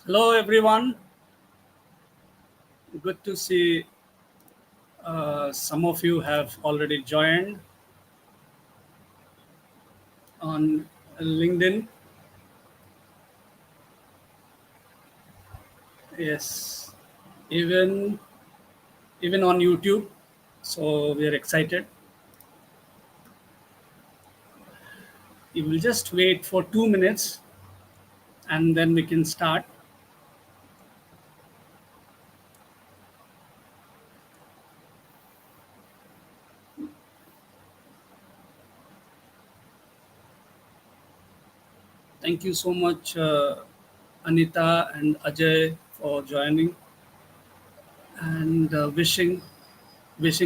Hello, everyone. Good to see some of you have already joined on LinkedIn. Yes, even even on YouTube. So we are excited. We will just wait for 2 minutes and then we can start. Thank you so much, Anita and Ajay, for joining and wishing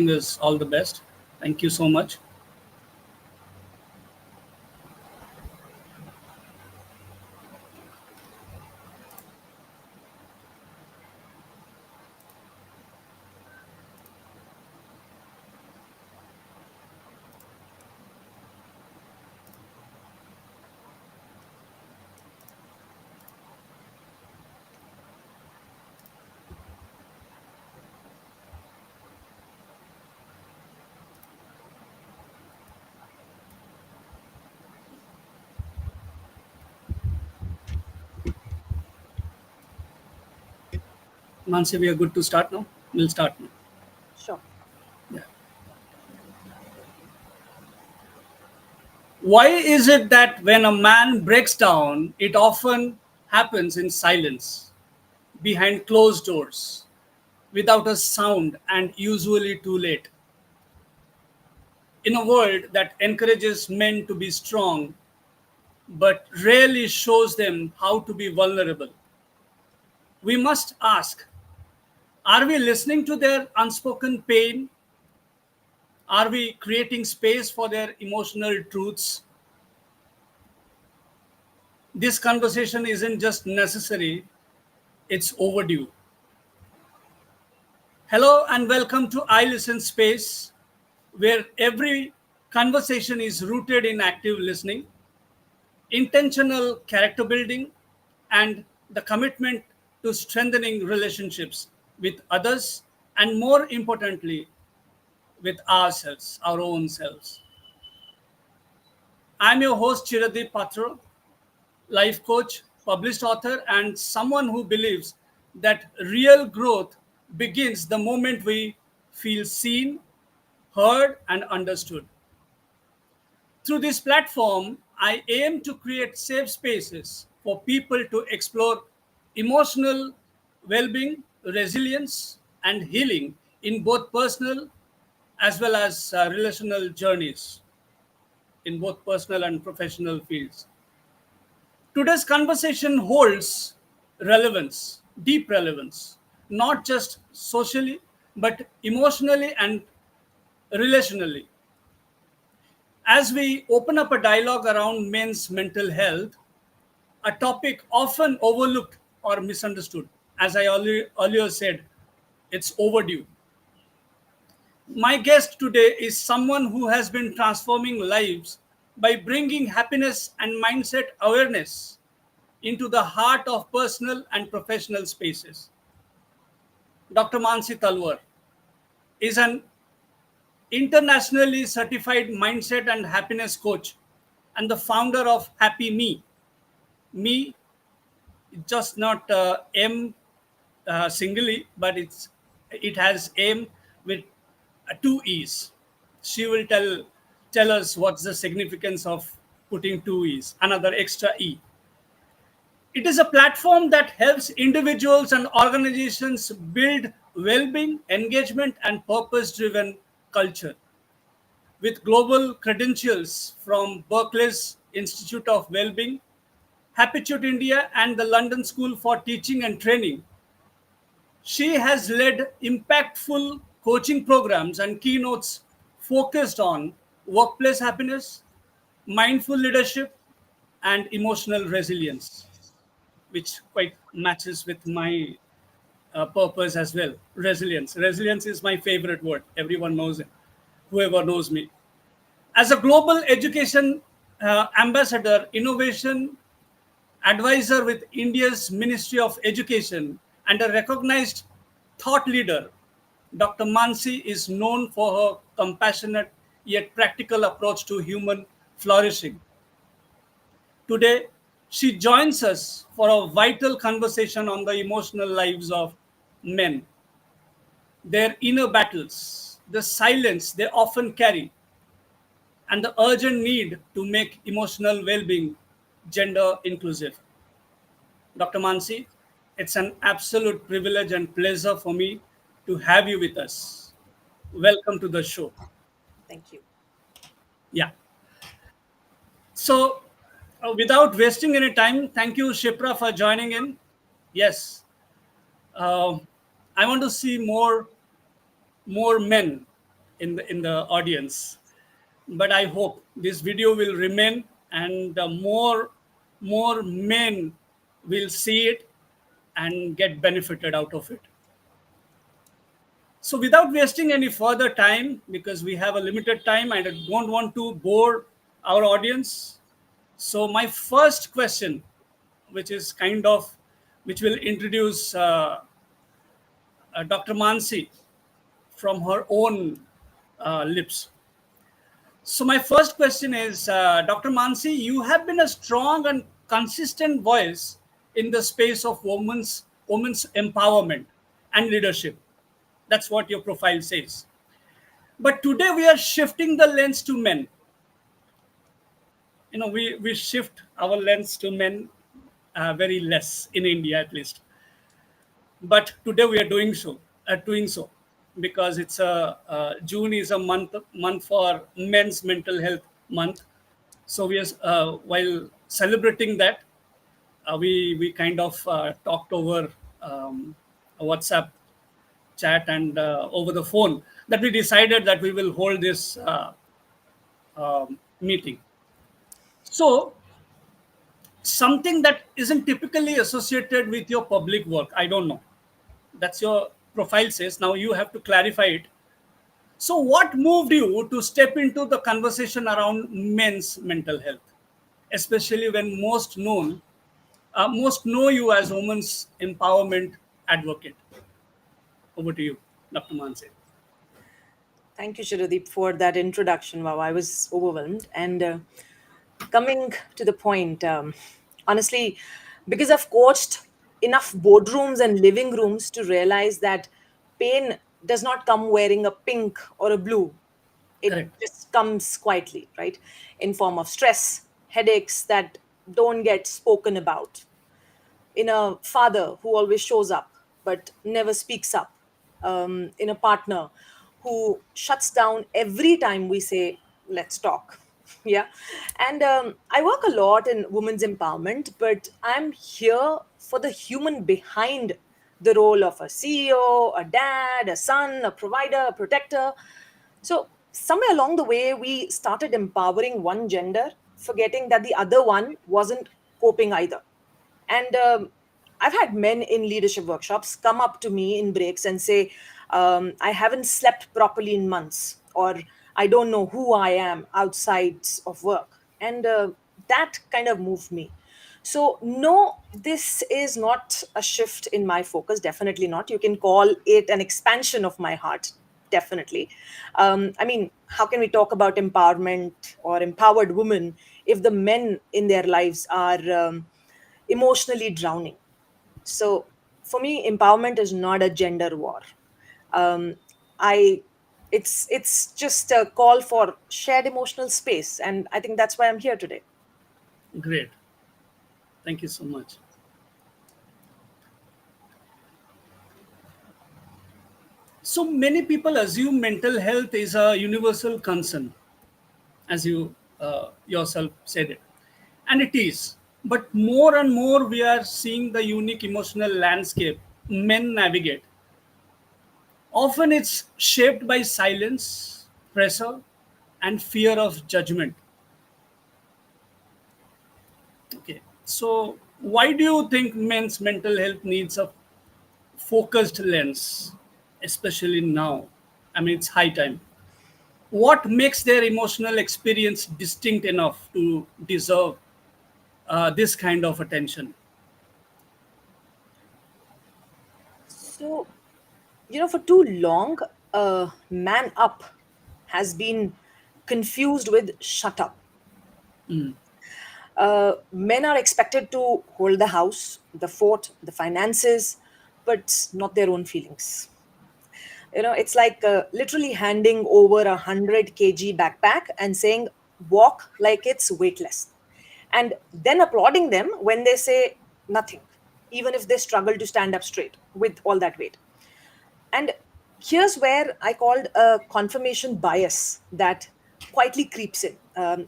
us all the best. Thank you so much. Mansi, we are good to start now. We'll start now. Sure. Yeah. Why is it that when a man breaks down, it often happens in silence, behind closed doors, without a sound, and usually too late? In a world that encourages men to be strong, but rarely shows them how to be vulnerable, we must ask, are we listening to their unspoken pain? Are we creating space for their emotional truths? This conversation isn't just necessary, it's overdue. Hello and welcome to I Listen Space, where every conversation is rooted in active listening, intentional character building, and the commitment to strengthening relationships with others, and more importantly, with ourselves, our own selves. I'm your host, Chiradeep Patra, life coach, published author, and someone who believes that real growth begins the moment we feel seen, heard, and understood. Through this platform, I aim to create safe spaces for people to explore emotional well being, resilience, and healing in both personal as well as relational journeys in both personal and professional fields. Today's conversation holds relevance, deep relevance, not just socially, but emotionally and relationally. As we open up a dialogue around men's mental health, a topic often overlooked or misunderstood, as I earlier said, it's overdue. My guest today is someone who has been transforming lives by bringing happiness and mindset awareness into the heart of personal and professional spaces. Dr. Mansi Talwar is an internationally certified mindset and happiness coach and the founder of Happy Me. Me, just not M singly, but it has M with two E's. She will tell us what's the significance of putting two E's, another extra E. It is a platform that helps individuals and organizations build well-being, engagement, and purpose-driven culture. With global credentials from Berkeley's Institute of Wellbeing, Happitude India, and the London School for Teaching and Training, she has led impactful coaching programs and keynotes focused on workplace happiness, mindful leadership, and emotional resilience, which quite matches with my purpose as well. Resilience. Resilience is my favorite word. Everyone knows it, whoever knows me. As a global education ambassador, innovation advisor with India's Ministry of Education, and a recognized thought leader. Dr. Mansi is known for her compassionate yet practical approach to human flourishing. Today, she joins us for a vital conversation on the emotional lives of men, their inner battles, the silence they often carry, and the urgent need to make emotional well being gender inclusive. Dr. Mansi, it's an absolute privilege and pleasure for me to have you with us. Welcome to the show. Thank you. Yeah. So, without wasting any time, thank you, Shipra, for joining in. Yes, uh, I want to see more men in the audience, but I hope this video will remain and more men will see it and get benefited out of it. So without wasting any further time, because we have a limited time and I don't want to bore our audience, so my first question, which is kind of which will introduce Dr. Mansi from her own lips. So my first question is, Dr. Mansi, you have been a strong and consistent voice in the space of women's empowerment and leadership. That's what your profile says. But today we are shifting the lens to men. We shift our lens to men very less in India, at least. But today we are doing so because it's a June is a month for men's mental health month. So we are while celebrating that, we kind of talked over a WhatsApp chat and over the phone that we decided that we will hold this meeting. So something that isn't typically associated with your public work. I don't know. That's your profile says. Now you have to clarify it. So, what moved you to step into the conversation around men's mental health, especially when most know you as women's empowerment advocate? Over to you, Dr. Manse. Thank you, Shiradeep, for that introduction. Wow, I was overwhelmed. And coming to the point, honestly, because I've coached enough boardrooms and living rooms to realize that pain does not come wearing a pink or a blue. It Correct. just comes quietly, right? In form of stress, headaches that don't get spoken about, in a father who always shows up but never speaks up, in a partner who shuts down every time we say, let's talk. Yeah. And I work a lot in women's empowerment, but I'm here for the human behind the role of a CEO, a dad, a son, a provider, a protector. So, somewhere along the way, we started empowering one gender, forgetting that the other one wasn't coping either. And I've had men in leadership workshops come up to me in breaks and say, I haven't slept properly in months, or I don't know who I am outside of work. And that kind of moved me. So, no, this is not a shift in my focus. Definitely not. You can call it an expansion of my heart. Definitely. I mean, how can we talk about empowerment or empowered women if the men in their lives are emotionally drowning? So for me, empowerment is not a gender war. um, I it's just a call for shared emotional space, and I think that's why I'm here today. Great. Thank you so much. So many people assume mental health is a universal concern, as you yourself said it. And it is. But more and more, we are seeing the unique emotional landscape men navigate. Often it's shaped by silence, pressure, and fear of judgment. Okay. So, why do you think men's mental health needs a focused lens, especially now? I mean, it's high time. What makes their emotional experience distinct enough to deserve this kind of attention. So, for too long, man up has been confused with shut up. Men are expected to hold the house, the fort, the finances, but not their own feelings. It's like literally handing over 100 kg backpack and saying, walk like it's weightless. And then applauding them when they say nothing, even if they struggle to stand up straight with all that weight. And here's where I called a confirmation bias that quietly creeps in.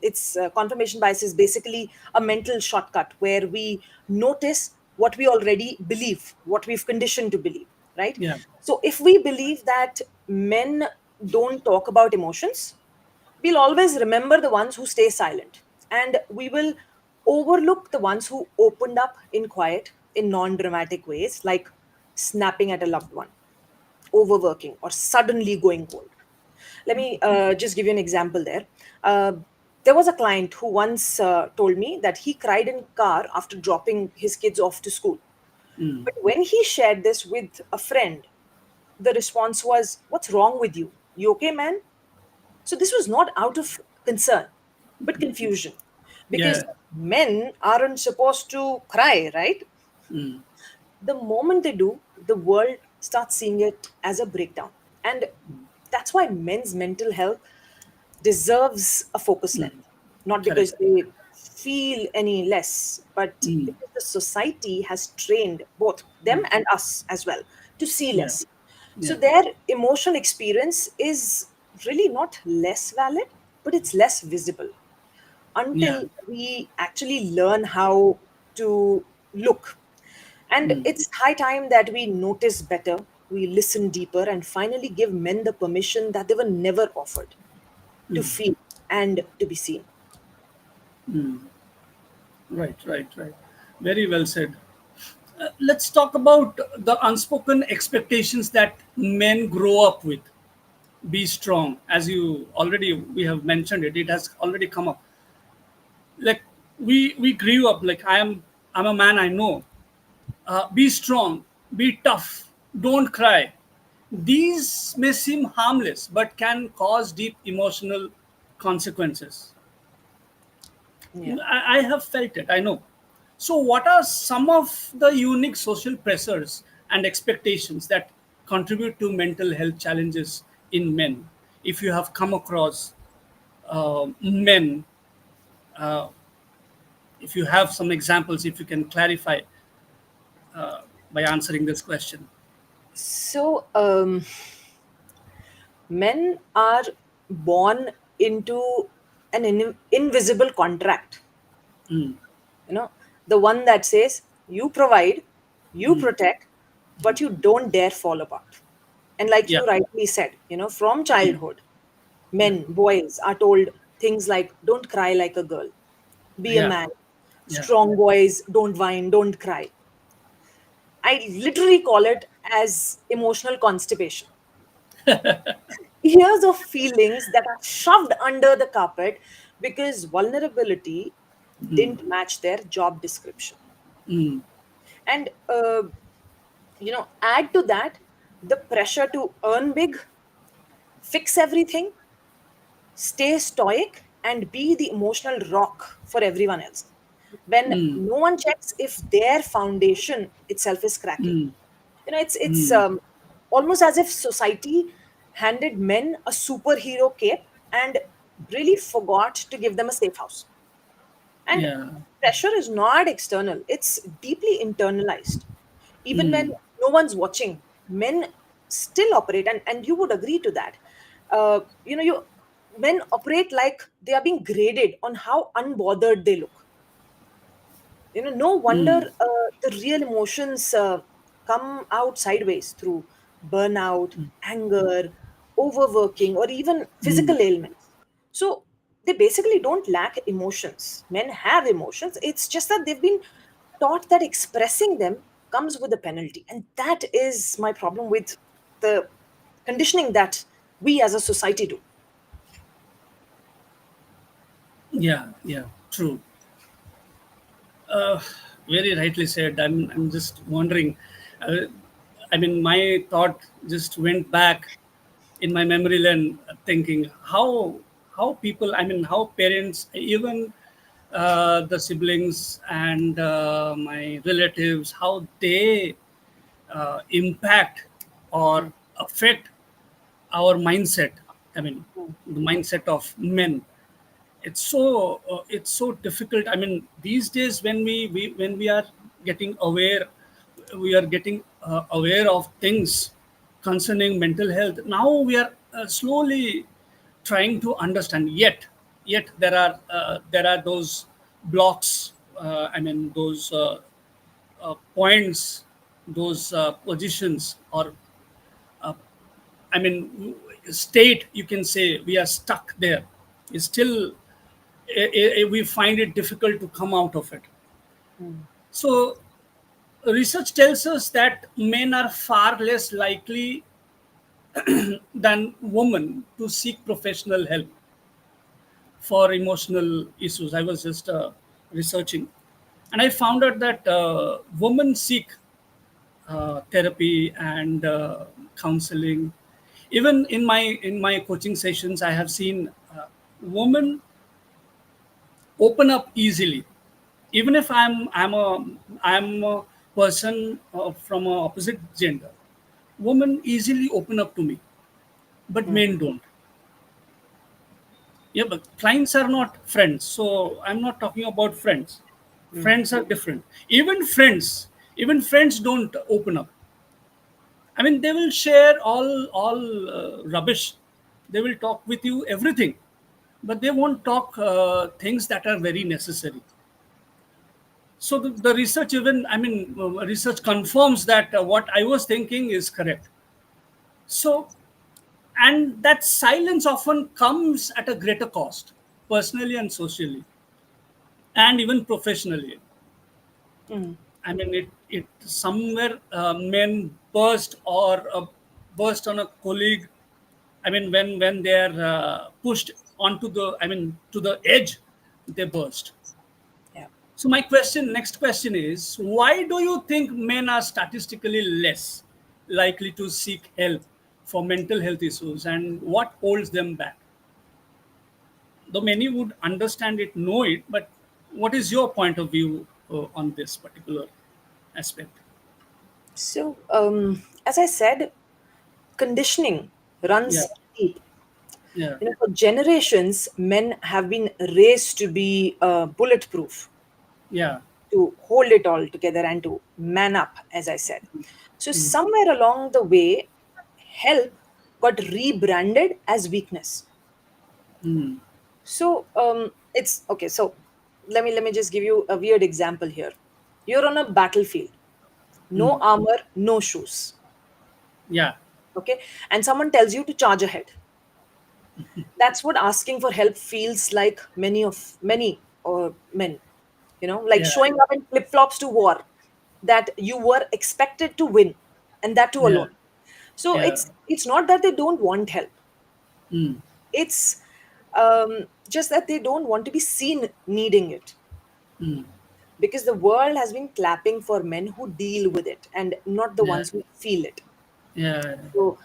It's Confirmation bias is basically a mental shortcut where we notice what we already believe, what we've conditioned to believe, right? Yeah, So if we believe that men don't talk about emotions, we'll always remember the ones who stay silent, and we will overlook the ones who opened up in quiet, in non dramatic ways, like snapping at a loved one, overworking, or suddenly going cold. Let me just give you an example there. Uh, there was a client who once told me that he cried in car after dropping his kids off to school. But when he shared this with a friend, the response was, "What's wrong with you? You okay, man?" So this was not out of concern, but confusion. Because yeah, men aren't supposed to cry, right? The moment they do, the world starts seeing it as a breakdown. And that's why men's mental health deserves a focus length. Not correct. because they feel any less, but because the society has trained both them and us as well to see Yeah, less. So yeah, their emotional experience is really not less valid, but it's less visible yeah, until we actually learn how to look. And it's high time that we notice better, we listen deeper, and finally give men the permission that they were never offered, to feel and to be seen. right, right, right. Very well said. Let's talk about the unspoken expectations that men grow up with. Be strong, as you already we have mentioned it. It has already come up. Like we grew up like I'm a man. I know. Be strong. Be tough. Don't cry. These may seem harmless, but can cause deep emotional consequences. Yeah. I have felt it, I know. So, what are some of the unique social pressures and expectations that contribute to mental health challenges in men? If you have come across men, if you have some examples, if you can clarify by answering this question. So, men are born into an invisible contract, you know, the one that says you provide, you protect, but you don't dare fall apart. And like Yeah, you rightly said, from childhood, yeah, men, boys are told things like don't cry like a girl, be a yeah, man, yeah, strong boys don't whine, don't cry. I literally call it as emotional constipation. Years of feelings that are shoved under the carpet because vulnerability didn't match their job description. And add to that the pressure to earn big, fix everything, stay stoic, and be the emotional rock for everyone else, when no one checks if their foundation itself is cracking. It's almost as if society handed men a superhero cape and really forgot to give them a safe house. And yeah, pressure is not external, it's deeply internalized. Even when no one's watching, men still operate, and you would agree to that. You Men operate like they are being graded on how unbothered they look. No wonder the real emotions come out sideways through burnout, anger, overworking, or even physical ailments. So they basically don't lack emotions. Men have emotions, it's just that they've been taught that expressing them comes with a penalty, and that is my problem with the conditioning that we as a society do. yeah, yeah. True. Uh, Very rightly said. I'm just wondering. Uh, I mean, my thought just went back in my memory lane, thinking how people. I mean, how parents, even the siblings and my relatives, how they impact or Mm, affect our mindset. I mean, mm, the mindset of men. It's so difficult. I mean, these days when we are getting aware, we are getting aware of things concerning mental health. Now we are slowly trying to understand. Yet there are those blocks. I mean, those points, those positions, or I mean, state, you can say we are stuck there. It's still, we find it difficult to come out of it. mm, So, research tells us that men are far less likely than women to seek professional help for emotional issues. I was just researching, and I found out that women seek therapy and counseling. Even in my coaching sessions, I have seen women open up easily. Even if I'm a person from a opposite gender, women easily open up to me, but mm, men don't. Yeah, but clients are not friends, so I'm not talking about friends. mm. Friends are different. Even friends don't open up. I mean, they will share all rubbish. They will talk with you everything, but they won't talk things that are very necessary. So the research, even I mean, research confirms that what I was thinking is correct. So, and that silence often comes at a greater cost, personally and socially, and even professionally. Mm. I mean, it somewhere men burst or burst on a colleague. I mean, when they are pushed onto the, I mean, to the edge, they burst. Yeah. So next question is, why do you think men are statistically less likely to seek help for mental health issues, and what holds them back? Though many would understand it, know it, but what is your point of view on this particular aspect? So, as I said, conditioning Yeah, runs deep. yeah, For generations, men have been raised to be bulletproof, yeah. to hold it all together and to man up, as I said. So, somewhere along the way, help got rebranded as weakness. Mm, So, it's okay. So, let me just give you a weird example here. You're on a battlefield, no mm, armor, no shoes. yeah, Okay, and someone tells you to charge ahead. That's what asking for help feels like. Many men, like yeah, showing up in flip-flops to war that you were expected to win, and that too yeah, alone. So yeah. it's not that they don't want help. Mm, It's just that they don't want to be seen needing it, mm, because the world has been clapping for men who deal with it and not the yeah, ones who feel it. yeah, So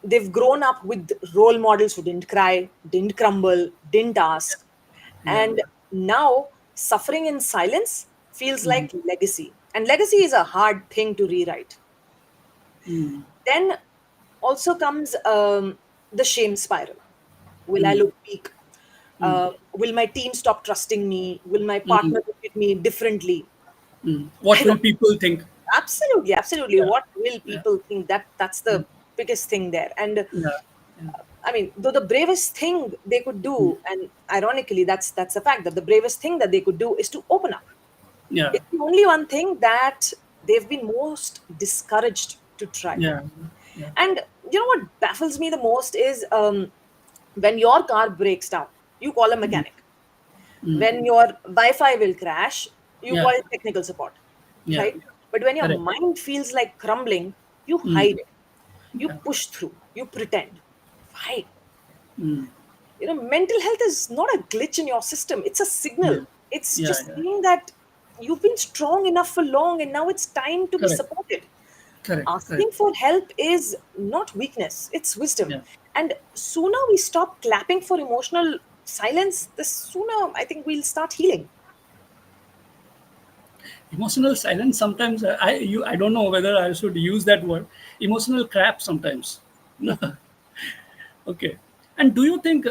they've grown up with role models who didn't cry, didn't crumble, didn't ask. yeah. And now suffering in silence feels Mm, like legacy. And legacy is a hard thing to rewrite. mm, Then also comes the shame spiral. Will I mm, look weak? Will my team stop trusting me? Will my mm, partner look at me differently? mm. What will people think? Absolutely, absolutely. Yeah, What will yeah, people think? That's the biggest thing there. And yeah, yeah, I mean, though the bravest thing they could do, and ironically, that's a fact that the bravest thing that they could do is to open up. yeah, It's the only one thing that they've been most discouraged to try. yeah, yeah. And what baffles me the most is when your car breaks down, you call a mechanic. Mm, When your Wi-Fi will crash, you yeah, call technical support, yeah. right? But when your Correct. mind feels like crumbling, you Mm, hide it, you yeah, push through, you pretend. Why? mm, Mental health is not a glitch in your system, it's a yeah, signal. It's Yeah, just yeah. saying that you've been strong enough for long and now it's time to be Correct. supported. Correct. Correct. Asking for help is not weakness, it's wisdom. Yeah. And sooner we stop clapping for emotional silence, the sooner I think we'll start healing. Emotional silence sometimes, I don't know whether I should use that word. Emotional crap sometimes. Okay. And do you think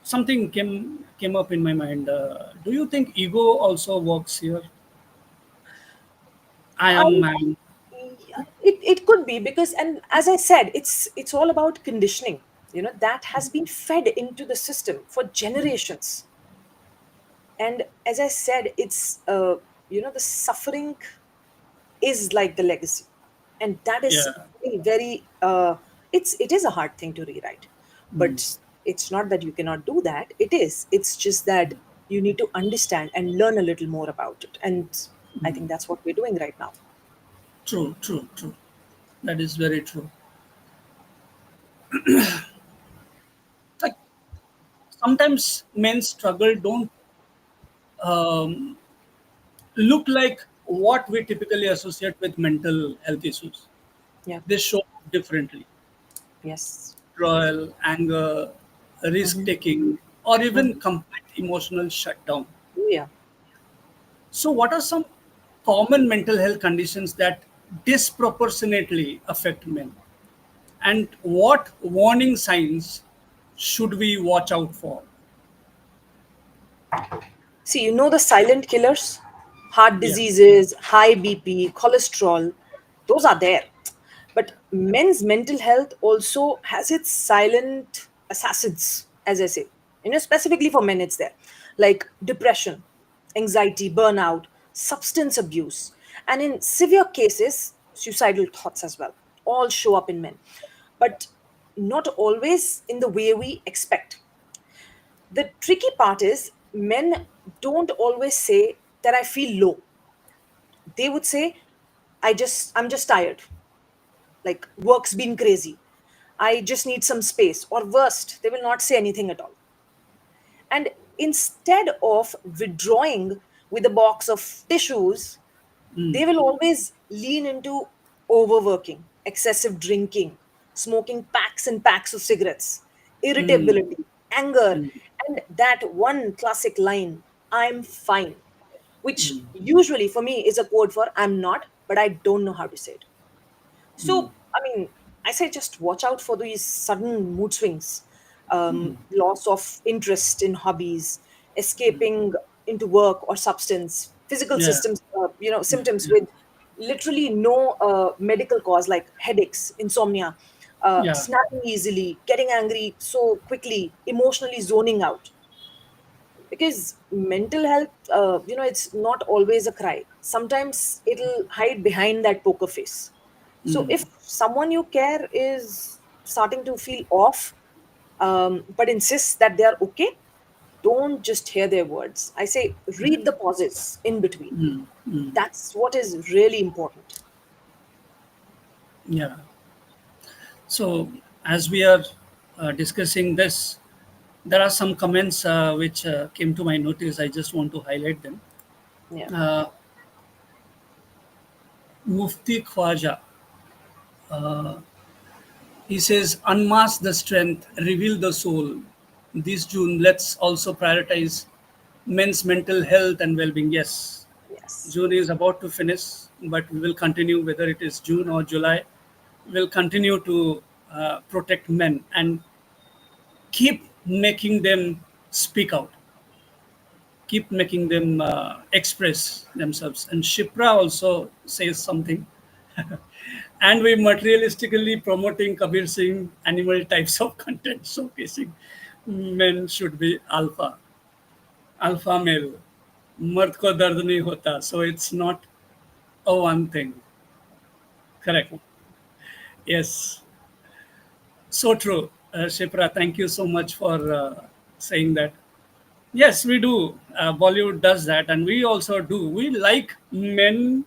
something came up in my mind? Do you think ego also works here? I I, am man. yeah, it could be because, and as I said, it's all about conditioning. That has been fed into the system for generations. And as I said, it's the suffering is like the legacy, and that is Yeah. very, very it is a hard thing to rewrite. But it's not that you cannot do that. It's just that you need to understand and learn a little more about it, and I think that's what we're doing right now. True. True. True. That is very true. Like sometimes men's struggle don't look like what we typically associate with mental health issues. Yeah. They show up differently. Yes. Trial, anger, risk Mm-hmm. taking, or even Mm-hmm. complete emotional shutdown. Yeah. So, what are some common mental health conditions that disproportionately affect men? And what warning signs should we watch out for? See, the silent killers, heart Yeah, diseases, high BP, cholesterol, those are there. But men's mental health also has its silent assassins, as I say. Specifically for men, it's there. Like depression, anxiety, burnout, substance abuse, and in severe cases, suicidal thoughts as well. All show up in men. But not always in the way we expect. The tricky part is men don't always say that I feel low. They would say, I'm just tired. Like work's been crazy. I just need some space. Or worst, they will not say anything at all. And instead of withdrawing with a box of tissues, they will always lean into overworking, excessive drinking, smoking packs and packs of cigarettes, irritability, anger, and that one classic line, I'm fine, which usually for me is a code for I'm not, but I don't know how to say it. So, I mean, I say just watch out for these sudden mood swings, loss of interest in hobbies, escaping into work or substance, physical yeah, systems, yeah, symptoms yeah, with literally no medical cause like headaches, insomnia, yeah, snapping easily, getting angry so quickly, emotionally zoning out. Because mental health, it's not always a cry. Sometimes it'll hide behind that poker face. So if someone you care is starting to feel off, but insists that they are okay, don't just hear their words. I say read the pauses in between. That's what is really important. yeah. So, as we are discussing this, there are some comments which came to my notice. I just want to highlight them. Yeah. Uh, Mufti Khwaja, he says, unmask the strength, reveal the soul. This June, let's also prioritize men's mental health and well being. Yes, Yes. June is about to finish, but we will continue, whether it is June or July, we'll continue to protect men and keep making them speak out, keep making them express themselves. And Shipra also says something. And we materialistically promoting Kabir Singh animal types of content, showcasing men should be alpha male. मर्द को दर्द नहीं होता, so it's not a one thing. Correct. Yes, so true. Shipra, thank you so much for saying that. Yes, we do. Bollywood does that, and we also do. We like men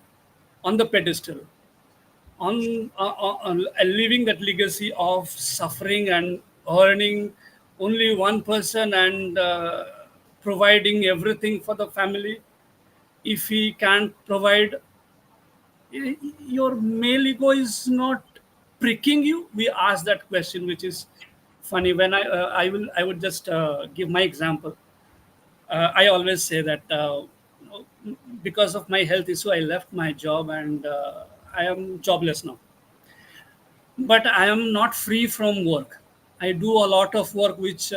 on the pedestal, on leaving that legacy of suffering and earning only one person and providing everything for the family, if he can't provide, your male ego is not pricking you. We ask that question, which is funny. When I would just give my example. I always say that because of my health issue, I left my job, and I am jobless now. But I am not free from work. I do a lot of work which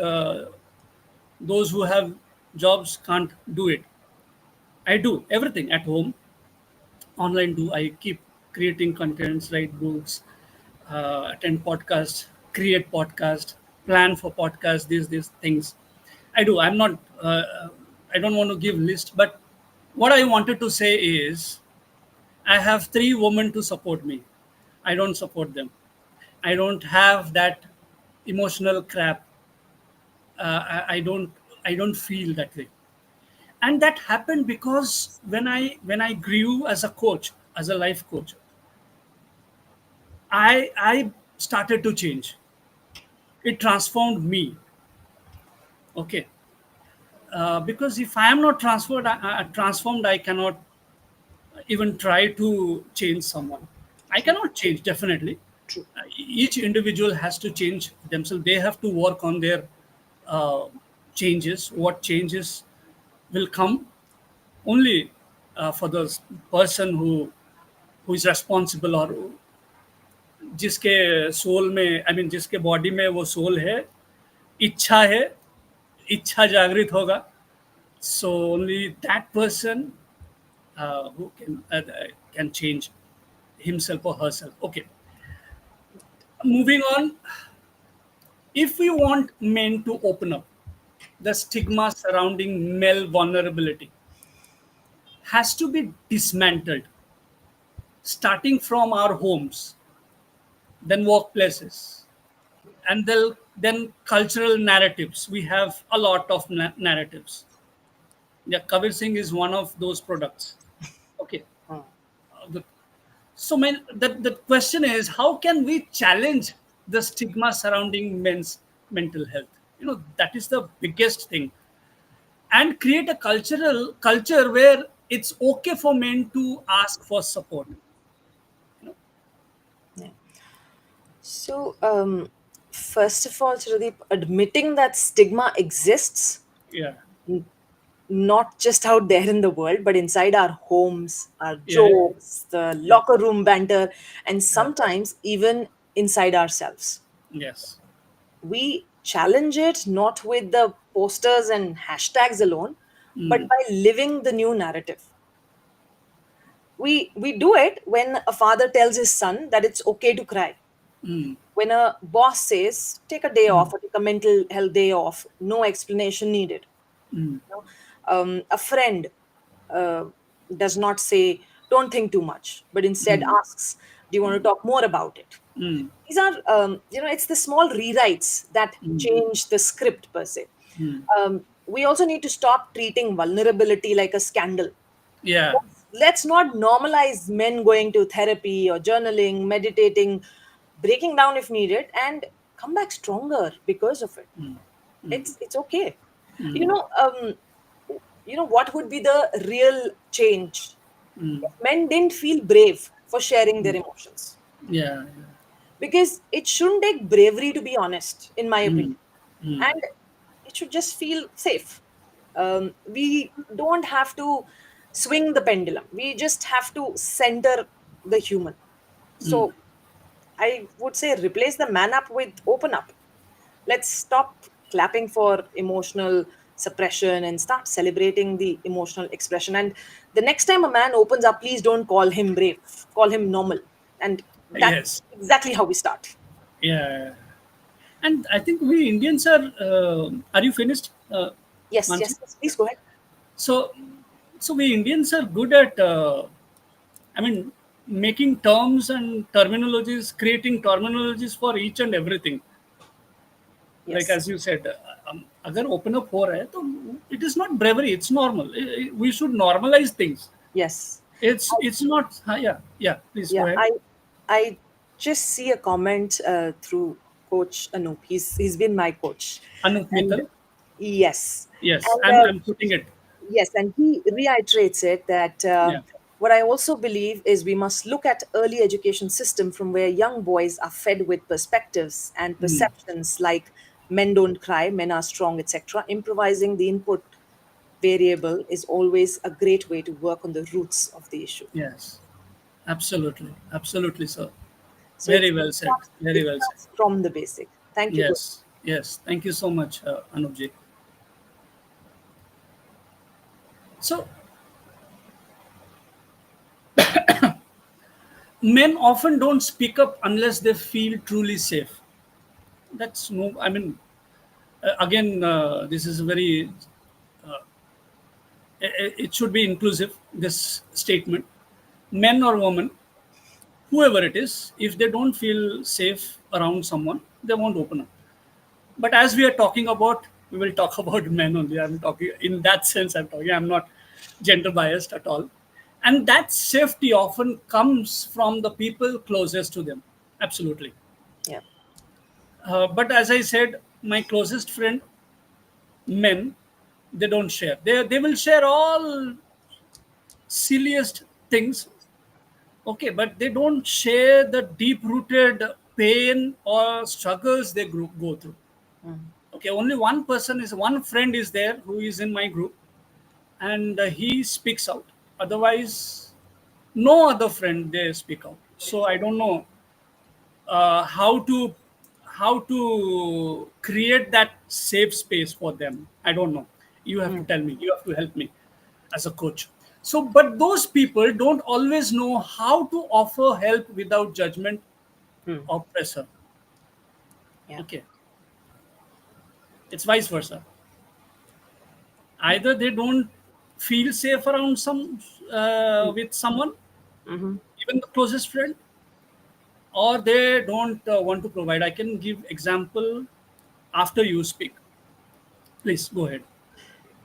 those who have jobs can't do it. I do everything at home, online. Do I keep creating contents, write books, attend podcasts, create podcast, plan for podcast, these things. I do. I'm not. I don't want to give list, but what I wanted to say is, I have three women to support me. I don't support them. I don't have that emotional crap. I don't. I don't feel that way. And that happened because when I grew as a coach, as a life coach, I started to change. It transformed me. Okay, because if I am not transformed, I cannot even try to change someone. I True. cannot change, definitely. True. Each individual has to change themselves. They have to work on their uh, changes. What changes will come only for the person who is responsible, और जिसके soul में, I mean जिसके body में वो soul है, इच्छा है, इच्छा जागृत होगा. So only that person who can change himself or herself. Okay, moving on. If we want men to open up, the stigma surrounding male vulnerability has to be dismantled, starting from our homes, then workplaces, and then cultural narratives. We have a lot of narratives. Yeah, Kabir Singh is one of those products. Okay. Hmm. The So, man, the question is, how can we challenge the stigma surrounding men's mental health? That is the biggest thing, and create a cultural culture where it's okay for men to ask for support. You know, Yeah. So, first of all, Shradeep, admitting that stigma exists, yeah, n- not just out there in the world, but inside our homes, our yeah, jokes, the yeah, locker room banter, and yeah. sometimes even inside ourselves. Yes. We challenge it not with the posters and hashtags alone, but Mm, by living the new narrative. We do it when a father tells his son that it's okay to cry, mm, when a boss says take a day mm, off or take a mental health day off, no explanation needed. mm, You know, a friend uh, does not say don't think too much, but instead mm, asks, do you want to talk more about it? mm, These are it's the small rewrites that mm, change the script per se. mm. We also need to stop treating vulnerability like a scandal. Yeah. Let's not normalize men going to therapy or journaling, meditating, breaking down if needed, and come back stronger because of it. It's okay. You know, um, what would be the real change if men didn't feel brave for sharing their emotions? Yeah. Because it shouldn't take bravery to be honest, in my Yeah. opinion, Mm, mm. and it should just feel safe. We don't have to swing the pendulum, we just have to center the human. So I would say replace the man up with open up. Let's stop clapping for emotional suppression and start celebrating the emotional expression. And the next time a man opens up, please don't call him brave, call him normal. And that's Yes. exactly how we start. Yeah. And I think we Indians are. Are you finished, Yes, Mansi? yes, yes. Please go ahead. So, so we Indians are good at. I mean, making terms and terminologies, creating terminologies for each and everything. Like Yes, as you said, अगर open up हो रहा है तो it is not bravery. It's normal. We should normalize things. yes. It's not. Yeah, yeah. Please Yeah, go ahead. I just see a comment through Coach Anup. He's been my coach, Anup and Mittal. Yes. Yes, And I'm putting it. yes, and he reiterates it that Yeah. what I also believe is we must look at early education system from where young boys are fed with perspectives and Mm. perceptions like men don't cry, men are strong, etc. Improvising the input variable is always a great way to work on the roots of the issue. Yes, absolutely, absolutely, sir. So Very well said. Very it well said. starts from the basic. Thank you. Guru. Yes, yes. Thank you so much, Anupji. So, men often don't speak up unless they feel truly safe. That's no, I mean, again, this is very, it should be inclusive, this statement. Men or women, whoever it is, if they don't feel safe around someone, they won't open up. But as we are talking about, we will talk about men only. I'm talking in that sense. I'm not gender biased at all. And that safety often comes from the people closest to them. Absolutely. Yeah. But as I said, my closest friend, men, they don't share. They will share all silliest things. Okay, but they don't share the deep rooted pain or struggles they go through. Mm. Okay, only one friend is there who is in my group, and he speaks out. Otherwise, no other friend they speak out. So I don't know uh, how to how to create that safe space for them. I don't know. You have to Mm. tell me. You have to help me as a coach. So, but those people don't always know how to offer help without judgment Mm. or pressure. Yeah. Okay, it's vice versa. Either they don't feel safe around with someone, Mm-hmm. even the closest friend, or they don't want to provide. I can give example after you speak. Please go ahead.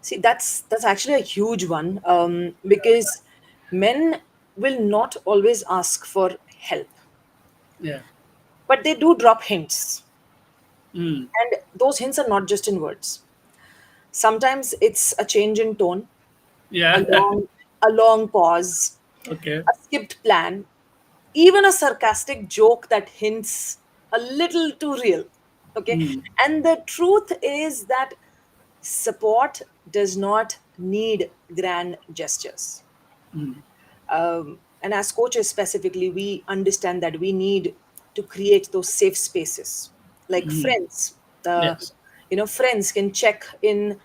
See, that's actually a huge one, because men will not always ask for help, Yeah. but they do drop hints, Mm. and those hints are not just in words. Sometimes it's a change in tone, a Yeah. long pause, Okay. a skipped plan, even a sarcastic joke that hints a little too real. Okay, Mm. and the truth is that support does not need grand gestures. Mm. And as coaches specifically, we understand that we need to create those safe spaces, like Mm. friends. Yes. Friends can check in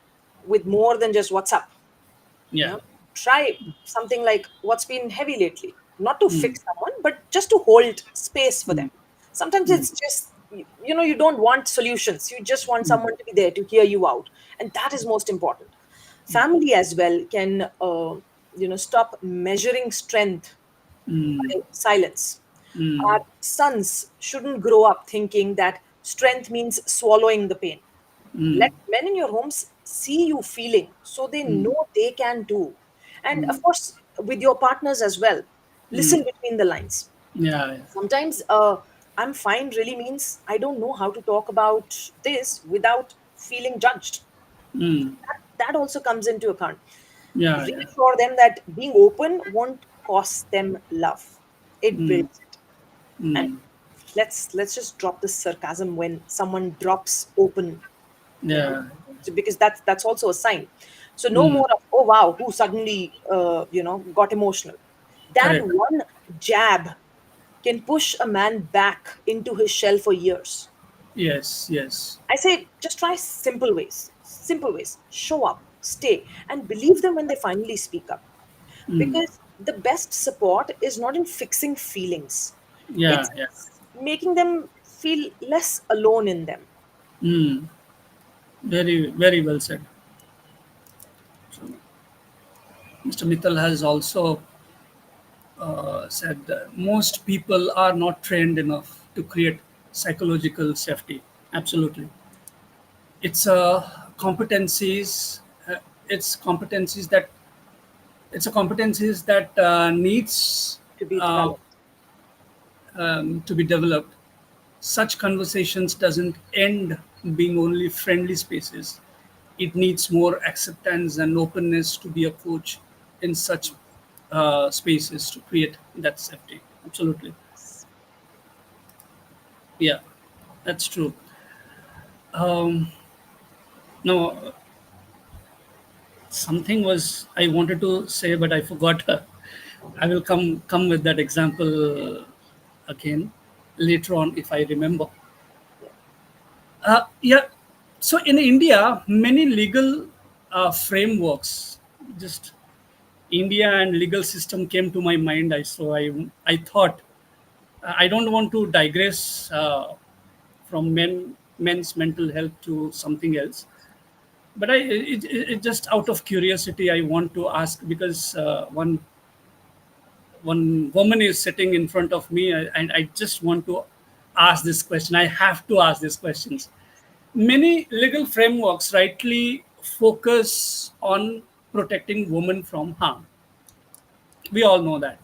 with more than just what's up. you Yeah. know Try something like what's been heavy lately, not to Mm. fix someone but just to hold space for them. Mm. Sometimes Mm. it's just you don't want solutions, you just want Mm. someone to be there to hear you out, and that is most important. Family as well can stop measuring strength Mm. by silence. Our Mm. sons shouldn't grow up thinking that strength means swallowing the pain. Mm. Let men in your homes see you feeling so they Mm. know they can do. And Mm. of course, with your partners as well, listen Mm. between the lines. Yeah. Yeah. Sometimes I'm fine really means I don't know how to talk about this without feeling judged. Mm. That also comes into account. Yeah. Yeah. Reassure them that being open won't cost them love, it Mm. builds it. And Mm. let's just drop the sarcasm when someone drops open, you know Yeah. because that's also a sign. So no Mm. more of, oh wow, who suddenly got emotional. That Correct. one jab can push a man back into his shell for years. Yes. Yes. I say just try simple ways, show up, stay, and believe them when they finally speak up, Mm. because the best support is not in fixing feelings, Yeah. Yeah. it's making them feel less alone in them. Mm. Very, very well said. So, Mr. Mittal has also said that most people are not trained enough to create psychological safety. Absolutely, it's competencies. Uh, it's competencies that it's a competencies that needs To be uh, developed. to be developed. Such conversations doesn't end being only friendly spaces. it needs more acceptance and openness to be a coach in such spaces to create that safety. Absolutely. Yeah, that's true. No, something was I wanted to say, but I forgot. I will come with that example again later on if I remember. Yeah. Yeah. So in India, many legal frameworks, just India and legal system came to my mind. I thought I don't want to digress from men's mental health to something else, but it just out of curiosity I want to ask because one woman is sitting in front of me and I just want to ask this question. I have to ask these questions. Many legal frameworks rightly focus on protecting women from harm. We all know that.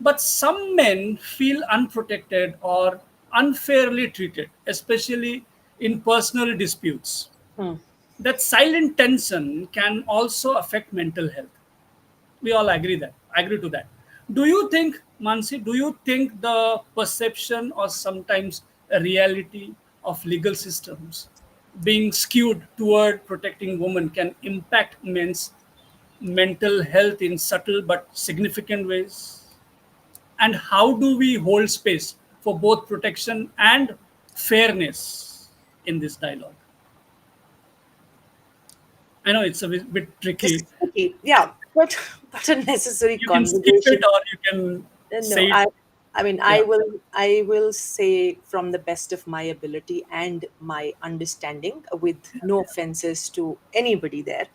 But some men feel unprotected or unfairly treated, especially in personal disputes. Hmm. That silent tension can also affect mental health. We all agree to that. Do you think, Mansi, do you think the perception or sometimes a reality of legal systems being skewed toward protecting women can impact men's mental health in subtle but significant ways? And how do we hold space for both protection and fairness in this dialogue? I know it's a bit This tricky. is tricky, yeah, but but a necessary You can skip it conversation. or you can No, say it. I mean, Yeah, I will say from the best of my ability and my understanding, with no offenses to anybody there,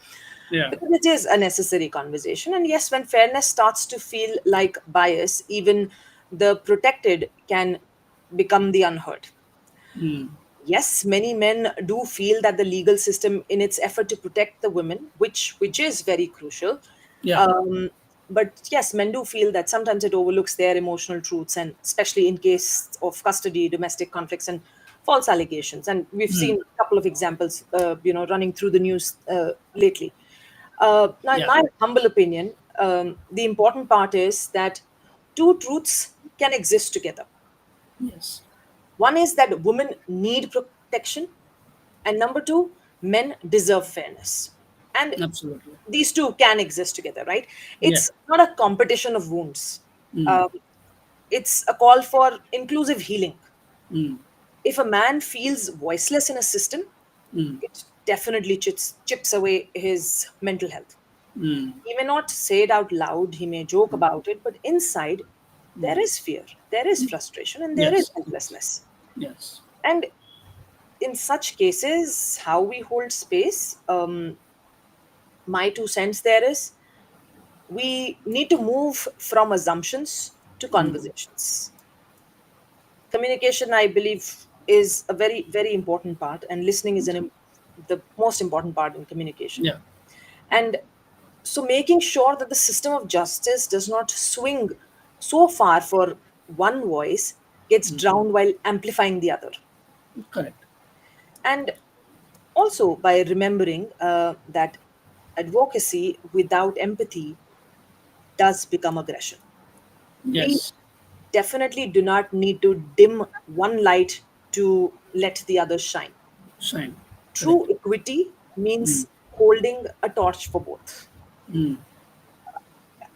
yeah, because it is a necessary conversation. And yes, when fairness starts to feel like bias, even the protected can become the unheard. Yes, many men do feel that the legal system, in its effort to protect the women, which is very crucial, yeah. um, but yes, men do feel that sometimes it overlooks their emotional truths, and especially in case of custody, domestic conflicts, and false allegations. And we've seen a couple of examples, running through the news lately. Now, in Yeah. my humble opinion, the important part is that two truths can exist together. Yes. One is that women need protection, and number two, men deserve fairness. And Absolutely. these two can exist together, right? Yeah. It's not a competition of wounds. Um, it's a call for inclusive healing. If a man feels voiceless in a system, it definitely chips away his mental health. He may not say it out loud, he may joke about it, but inside, there is fear, there is frustration, and there is Yes. Yes. helplessness. Yes. And in such cases, how we hold space, my 2 cents there is, we need to move from assumptions to conversations. Communication, I believe, is a very, very important part, and listening is the most important part in communication. Yeah. And so, making sure that the system of justice does not swing so far for one voice gets drowned while amplifying the other. Correct. And also, by remembering that advocacy without empathy does become aggression. We Yes. definitely do not need to dim one light to let the other shine. Shine. Correct. True equity means holding a torch for both.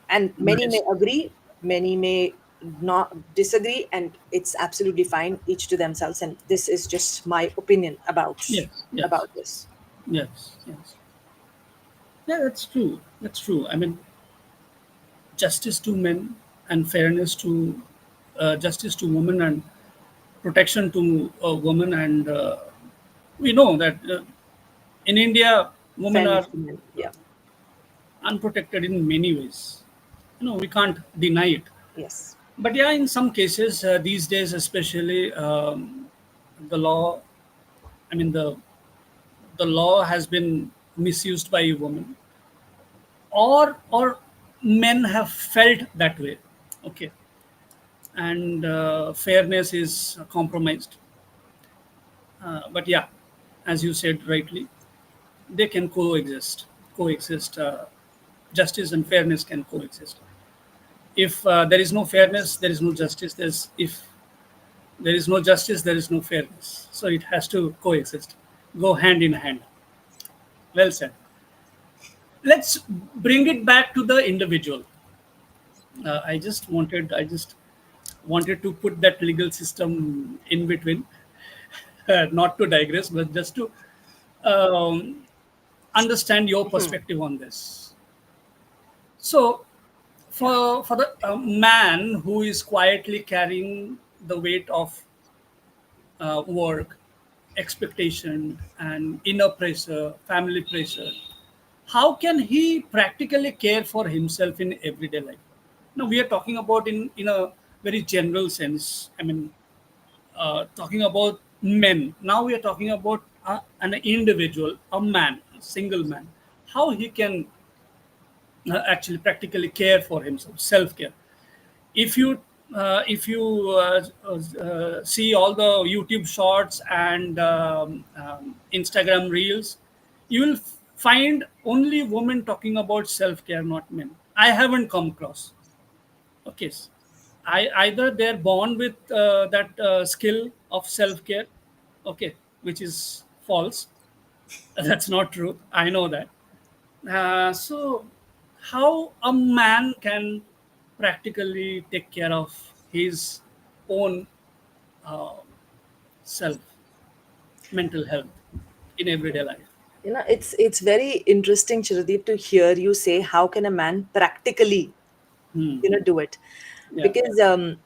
And many may Nice. agree, many may not disagree, and it's absolutely fine, each to themselves. And this is just my opinion Yes. Yes. about this. Yes. Yes. Yeah, that's true. That's true. I mean, justice to men and fairness to justice to women and protection to women and we know that in India women Fairness are to men, yeah. unprotected in many ways. We can't deny it. Yes. But yeah, in some cases these days, especially the law. I mean the law has been misused by women, or men have felt that way. Okay, and fairness is compromised. But yeah, as you said rightly, they can coexist. Justice and fairness can coexist. If there is no fairness, there is no justice. If there is no justice, there is no fairness. So it has to coexist, go hand in hand. Well said. Let's bring it back to the individual. I just wanted to put that legal system in between, not to digress, but just to um, understand your Mhm. perspective on this. So, for the man who is quietly carrying the weight of work, expectation, and inner pressure, family pressure, how can he practically care for himself in everyday life? Now we are talking about in a very general sense. I mean, talking about men. Now we are talking about an individual, a man, a single man, how he can actually practically care for himself, self care. If you see all the YouTube shorts and Instagram reels, you will find only women talking about self care, not men. I haven't come across. Okay, either they're born with that skill of self care, okay, which is false. That's not true. I know that. So, how a man can practically take care of his own self, mental health in everyday life? It's very interesting, Chiradeep, to hear you say how can a man practically, Hmm. do it, Yeah. because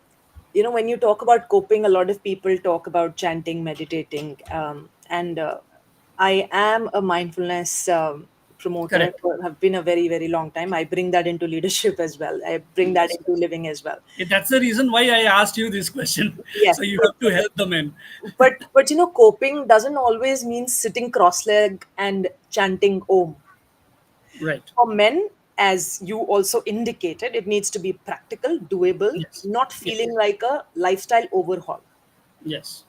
when you talk about coping, a lot of people talk about chanting, meditating, and I am a mindfulness promoter, Correct. have been a very very long time. I bring that into leadership as well. I bring that Yes. into Yes. living as well. Yeah, that's the reason why I asked you this question. Yes, So you have to help the men. but coping doesn't always mean sitting cross-legged and chanting om. Right. For men, as you also indicated, it needs to be practical, doable, Yes. not Yes. feeling like a lifestyle overhaul. Yes.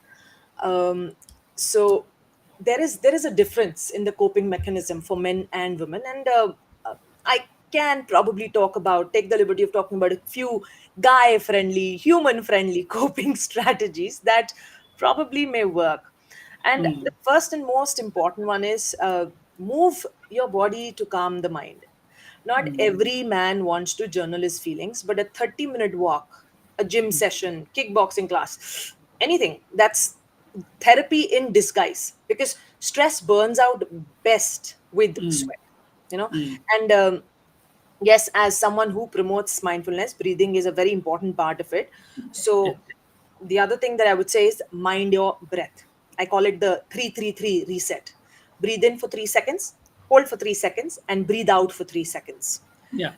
um, so there is a difference in the coping mechanism for men and women, and I can probably take the liberty of talking about a few guy friendly, human friendly coping strategies that probably may work. And Hmm. the first and most important one is move your body to calm the mind. Not every man wants to journal his feelings, but a 30-minute walk, a gym session, kickboxing class, anything, that's therapy in disguise, because stress burns out best with Hmm. sweat, you know. Hmm. And yes, as someone who promotes mindfulness, breathing is a very important part of it. Yeah. So the other thing that I would say is mind your breath. I call it the 333 reset. Breathe in for 3 seconds, hold for 3 seconds, and breathe out for 3 seconds. Yeah.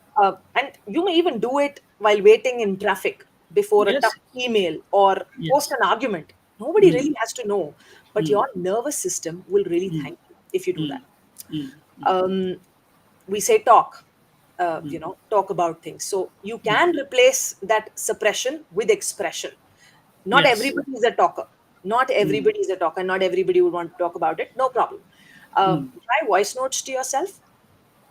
And you may even do it while waiting in traffic, before a tough Yes. email, or post Yes. an argument. Nobody Hmm. really has to know, but Hmm. your nervous system will really Hmm. thank you if you do Hmm. that. Hmm. um, we say talk, talk about things, so you can replace that suppression with expression. Not Yes. everybody is a talker, Hmm. not everybody would want to talk about it, no problem. Hmm. Try voice notes to yourself,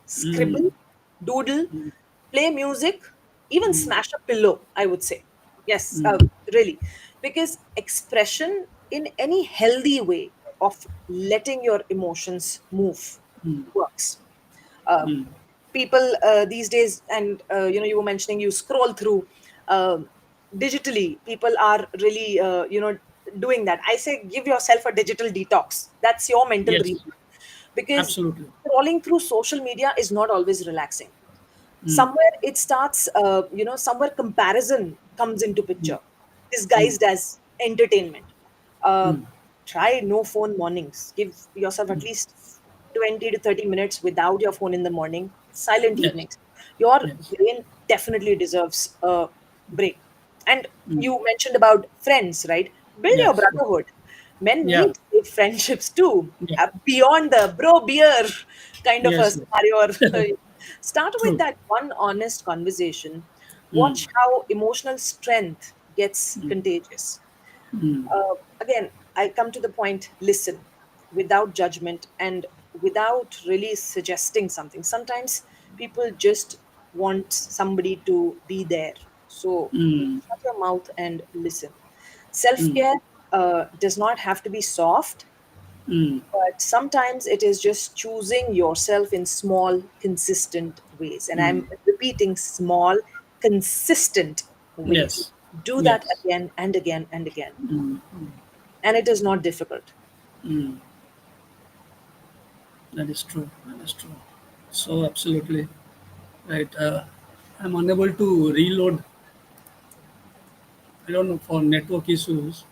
scribble, Hmm. doodle, Hmm. play music, even Hmm. smash a pillow, I would say. Yes, Hmm. really. Because expression in any healthy way of letting your emotions move works. Uh, Hmm. People these days, and you were mentioning you scroll through digitally, people are really, doing that. I say give yourself a digital detox. That's your mental Yes. reset, because Absolutely. scrolling through social media is not always relaxing. Hmm. Somewhere it starts, somewhere comparison comes into picture, disguised as entertainment. uh, Try no phone mornings. Give yourself at least 20 to 30 minutes without your phone in the morning, silent Yes. evenings. Your Yes. brain definitely deserves a break. And Hmm. you mentioned about friends, right? Build your Yes. brotherhood. Men Yeah. need safe friendships too, Yeah. beyond the bro beer kind of a Yes. scenario. Or start with True. that one honest conversation. Hmm. Watch how emotional strength gets contagious. Again, I come to the point: listen without judgment, and without really suggesting something. Sometimes people just want somebody to be there. So mm, shut your mouth and listen. Self care does not have to be soft, mm, but sometimes it is just choosing yourself in small, consistent ways. And I'm repeating small, consistent ways. yes, Do that yes, again and again and again. And it is not difficult. that is true. That is true. So absolutely right. I'm unable to reload. I don't know for network issues.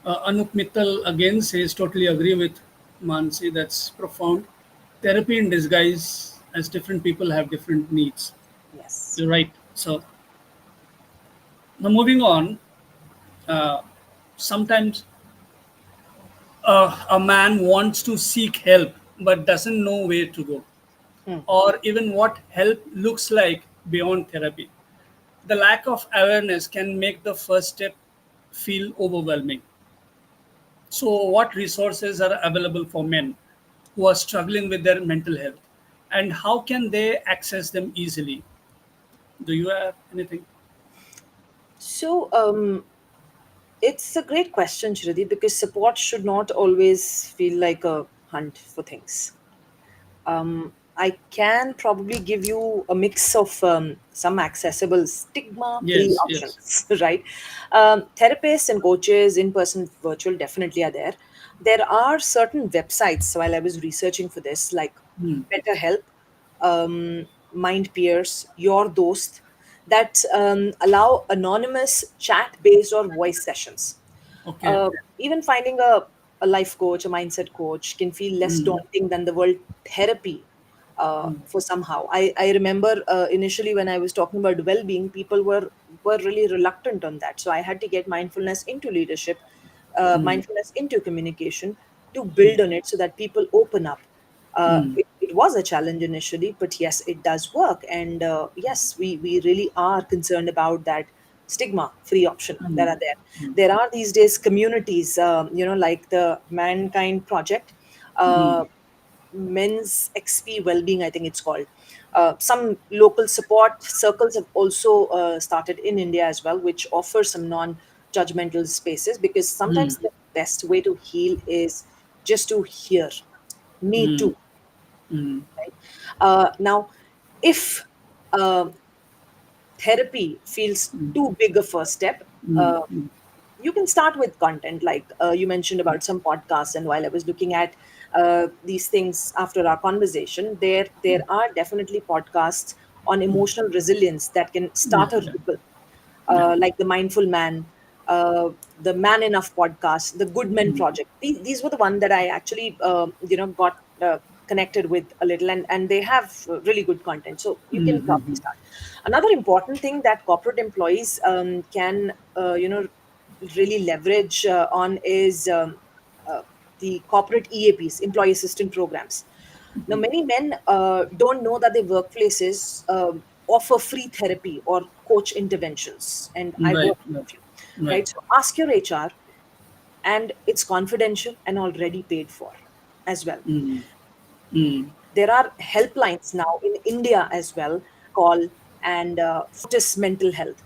Anup Mittal again says, totally agree with Mansi. That's profound. Therapy in disguise, as different people have different needs. Yes. You're right. So now moving on. Uh, Sometimes a man wants to seek help but doesn't know where to go, Hmm. or even what help looks like beyond therapy. The lack of awareness can make the first step feel overwhelming. So, what resources are available for men who are struggling with their mental health, and how can they access them easily? Do you have anything? So, it's a great question, Shridi, because support should not always feel like a hunt for things. I can probably give you a mix of some accessible stigma free Yes, yes. options, right? Therapists and coaches, in person, virtual, definitely are there. There are certain websites while I was researching for this, like BetterHelp, Mind Peers, Your Dost, that allow anonymous chat based or voice sessions. Okay. Even finding a life coach, a mindset coach can feel less daunting than the word therapy for somehow. I remember initially when I was talking about well-being, people were really reluctant on that. So I had to get mindfulness into leadership, mindfulness into communication to build on it so that people open up. It was a challenge initially, but yes, it does work. And yes, we really are concerned about that stigma free option that are there. There are these days communities, like the Mankind Project, uh, Men's XP Wellbeing, I think it's called. Some local support circles have also started in India as well, which offer some non judgmental spaces, because sometimes the best way to heal is just to hear. Me too. Right? Now, if uh, therapy feels too big a first step, uh, you can start with content like you mentioned about some podcasts. And while I was looking at these things after our conversation, there are definitely podcasts on emotional resilience that can Yeah, start a yeah, ripple, yeah. like the Mindful Man, the Man Enough podcast, the Good Men Project. These were the one that I actually got connected with a little, and they have really good content. So you can probably start. Another important thing that corporate employees can really leverage on is the corporate EAPs, employee assistance programs. Now, many men don't know that their workplaces offer free therapy or coach interventions, and I Right, work right, with a few, right. right? So ask your HR, and it's confidential and already paid for as well. There are helplines now in India as well, call and Fortis Mental Health.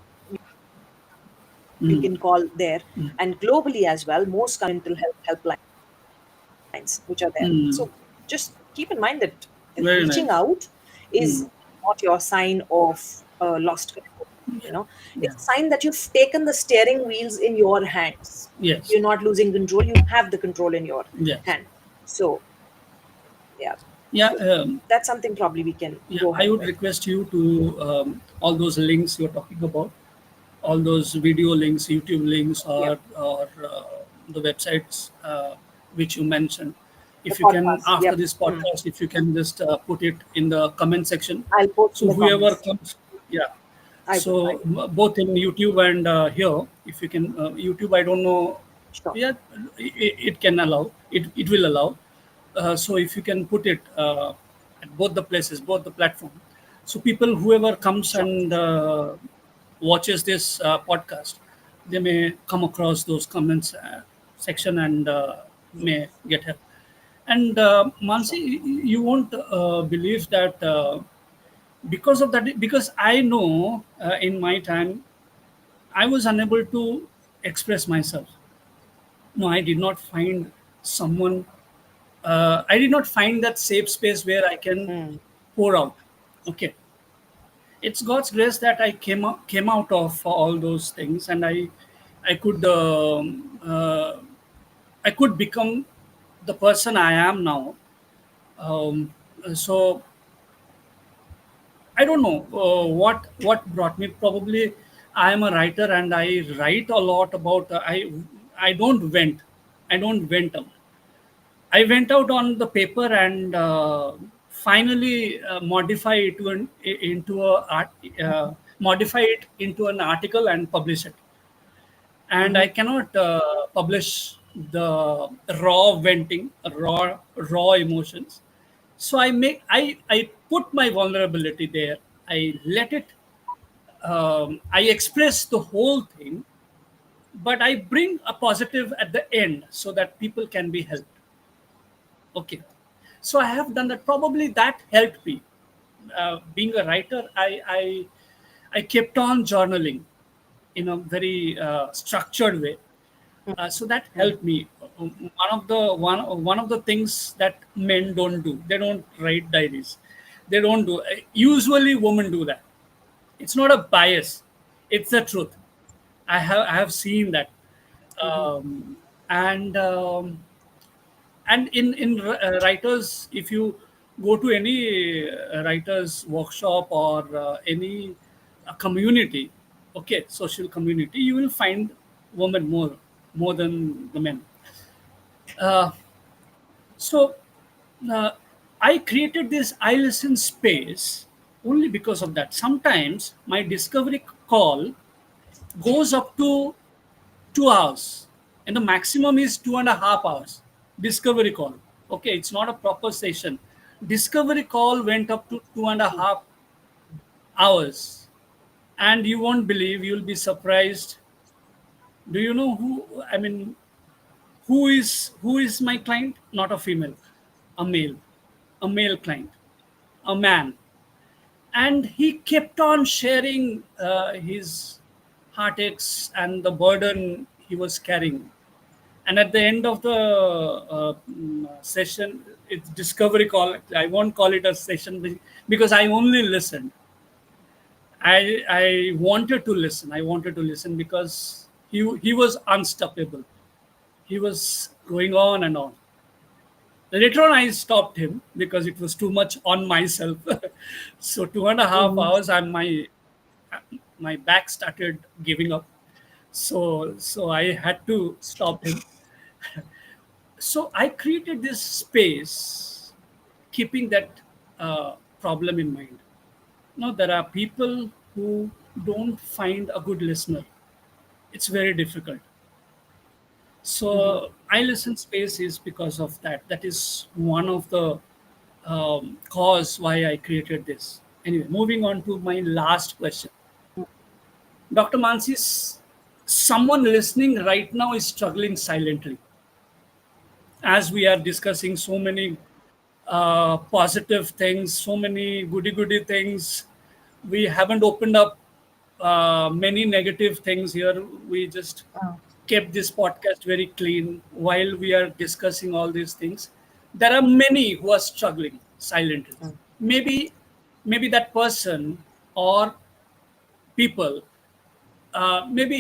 You can call there, and globally as well, most mental health helplines which are there. So just keep in mind that Very reaching nice. out is not your sign of lost control. You know, Yeah. it's a sign that you've taken the steering wheels in your hands. Yes. You're not losing control. You have the control in your Yes. hand. So yeah, Yeah. that's something probably we can Yeah. go I ahead would with. request you to all those links you're talking about, all those video links, YouTube links, Yeah, or the websites which you mentioned. the If you can, podcast. after Yep. this podcast, if you can just put it in the comment section, I'll post in so the whoever comments. comes, yeah. I will. I So will. both in YouTube and here, if you can, YouTube, I don't know, Sure. yeah, it can allow, it will allow. So if you can put it at both the places, both the platform, so people whoever comes Sure. and watches this podcast, they may come across those comments section and may Yes. get help. And Sure. Mansi, you won't believe that because of that, because I know in my time I was unable to express myself. No, I did not find someone. I did not find that safe space where I can Mm. pour out. Okay, it's God's grace that I came out of all those things, and I could I could become the person I am now. Um, so I don't know what brought me. Probably I am a writer and I write a lot about. I don't vent. I don't vent out. I went out on the paper and finally modify it into a art, modify it into an article and publish it. And I Mm-hmm. cannot publish the raw venting, raw emotions. So I put my vulnerability there. I let it. I express the whole thing, but I bring a positive at the end so that people can be helped. Okay, so I have done that. Probably that helped me. Being a writer, I kept on journaling in a very structured way. So that Mm. helped me. One of the things that men don't do, they don't write diaries. They don't do. Usually, women do that. It's not a bias. It's the truth. I have seen that. Mm-hmm. And and in writers, if you go to any writers workshop or any community, okay, social community, you will find women more than the men. So uh, I created this I listen space only because of that. Sometimes my discovery call goes up to 2 hours, and the maximum is 2.5 hours. Discovery call. Okay, it's not a proper session. Discovery call went up to 2.5 hours, and you won't believe. You'll be surprised. Do you know who? I mean, who is my client? Not a female, a male, a male client, a man. And he kept on sharing his heartaches and the burden he was carrying. And at the end of the session, it's discovery call. I won't call it a session because I only listened. I wanted to listen. I wanted to listen because he was unstoppable. He was going on and on. Later on, I stopped him because it was too much on myself. So 2.5 hours, and my back started giving up. So I had to stop him. So I created this space, keeping that problem in mind. Now there are people who don't find a good listener. It's very difficult. Mm-hmm. So I listen space is because of that. That is one of the cause why I created this. Anyway, moving on to my last question. Dr. Mansis, someone listening right now is struggling silently. As we are discussing so many positive things, so many goody goody things, we haven't opened up many negative things here. We just Oh. kept this podcast very clean while we are discussing all these things. There are many who are struggling silently. Mm. Maybe that person or people, maybe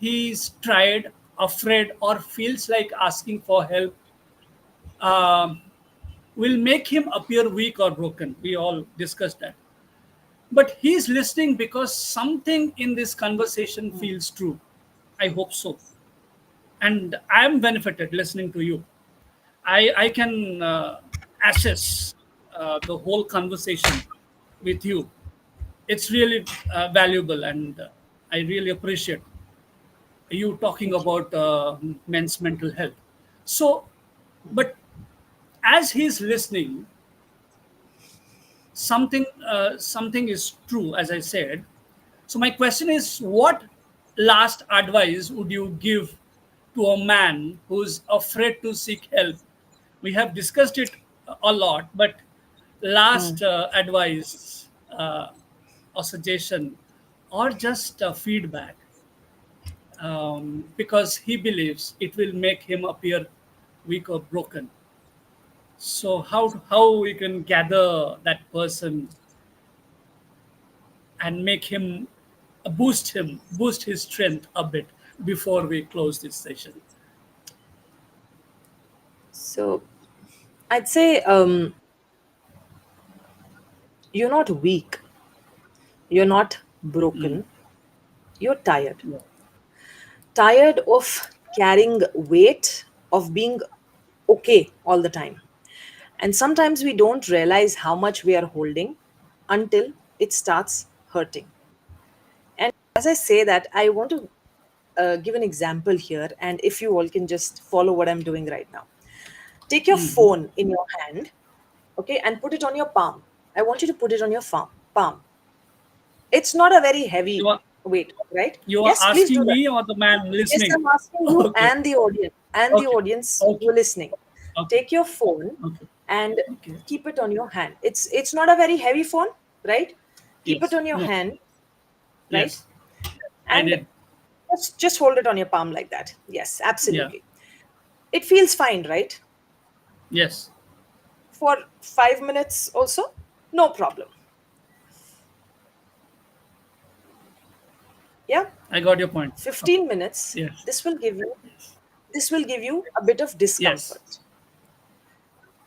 he's tried, afraid, or feels like asking for help, will make him appear weak or broken. We all discussed that. But he's listening because something in this conversation Mm. feels true. I hope so. And I'm benefited listening to you. I can assess the whole conversation with you. It's really valuable, and I really appreciate you talking Thank you. about men's mental health. So, but as he's listening, something is true, as I said. So my question is, what last advice would you give to a man who's afraid to seek help We have discussed it a lot, but last advice or suggestion or just feedback, because he believes it will make him appear weak or broken. So how we can gather that person and make him boost his strength a bit before we close this session. So I'd say you're not weak, you're not broken, you're tired. Yeah. Tired of carrying weight, of being okay all the time. And sometimes we don't realize how much we are holding until it starts hurting. And as I say that, I want to give an example here. And if you all can just follow what I'm doing right now, take your phone in your hand, okay, and put it on your palm. I want you to put it on your palm. It's not a very You heavy are weight, right? you are Yes, please do asking that. me or the man Yes, listening? I'm asking you Okay. and the Okay. audience who Okay. are listening. Okay. Take your phone Okay. and Okay. keep it on your hand. It's not a very heavy phone, right? Keep it Yes. on your Yes. hand, right? Yes. I And did. just hold it on your palm like that. Yes, Yeah. absolutely. It feels fine, right? Yes. For 5 minutes also, no problem. Yeah, I got your point. Okay. 15 minutes. Yes. This will give you a bit of Yes. discomfort.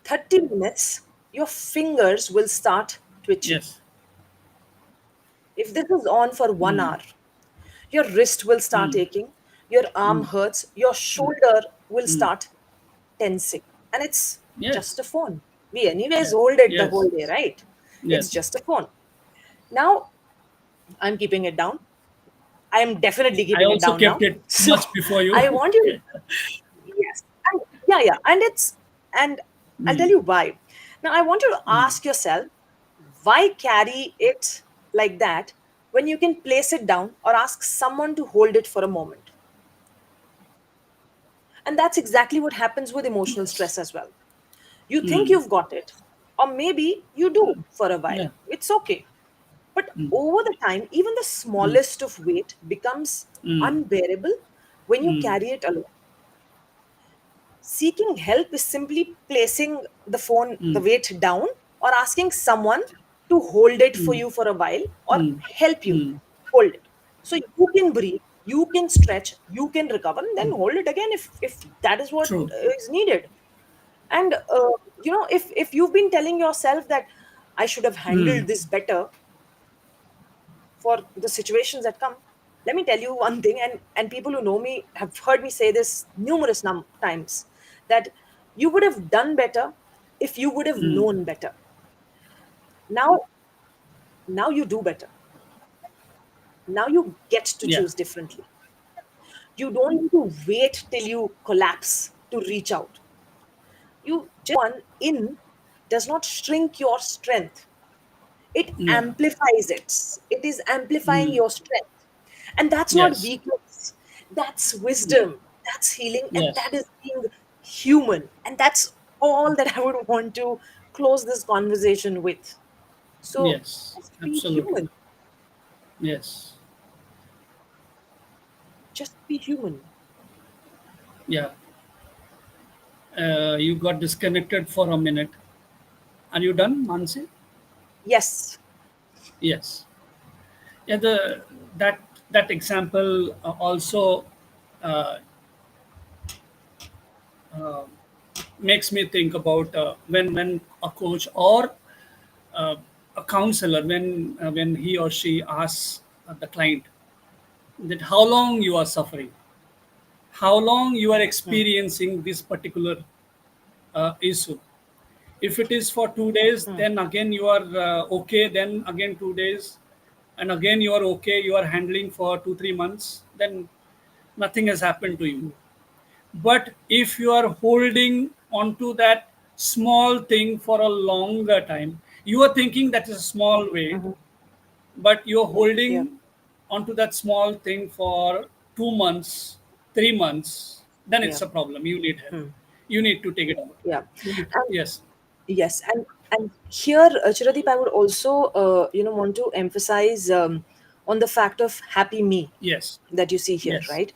30 minutes, your fingers will start twitching. Yes. If this is on for 1 hour, your wrist will start aching, your arm hurts, your shoulder will start tensing. And it's just Yes. a phone. We, anyways, Yes. hold it the Yes. whole day, right? It's Yes. just a phone. Now, I'm keeping it down. I am definitely I keeping it also down kept now. it So, much before I you. want you to, yes. And, yeah, yeah. And I'll tell you why. Now, I want you to ask yourself, why carry it like that when you can place it down or ask someone to hold it for a moment? And that's exactly what happens with emotional Yes. stress as well. You think you've got it, or maybe you do for a while. Yeah. It's okay. But over the time, even the smallest of weight becomes unbearable when you carry it alone. Seeking help is simply placing the phone, the weight down, or asking someone to hold it for you for a while or help you hold it. So you can breathe, you can stretch, you can recover, and then hold it again if that is what True. is needed. And if you've been telling yourself that I should have handled this better for the situations that come, let me tell you one thing, and people who know me have heard me say this numerous times, that you would have done better if you would have known better. Now now you do better. Now you get to Yeah. choose differently. You don't need to wait till you collapse to reach out. You just one in does not shrink your strength, it Yeah. amplifies it is amplifying your strength. And that's not Yes. weakness, that's wisdom, that's healing, and Yes. that is being human. And that's all that I would want to close this conversation with. So Yes. just be Absolutely. human. Yes. Just be human. Yeah. You got disconnected for a minute. Are you done, Mansi? Yes. Yes. Yeah. That example also uh, makes me think about when a coach or uh, a counselor, when he or she asks the client that how long you are suffering, how long you are Hmm. experiencing this particular issue. If it is for 2 days, Hmm. then again you are okay, then again 2 days, and again you are okay, you are handling for 2 3 months, then nothing has happened to you. But if you are holding onto that small thing for a longer time, you are thinking that is a small weight, Mhm. but you're Yeah. holding onto that small thing for 2 months, 3 months, then Yeah. it's a problem. You need help. Hmm. You need to take it over. Yeah. You need to, And yes, yes, and here, Chiradeep, I would also want to emphasize on the fact of happy me yes, that you see here, yes, right?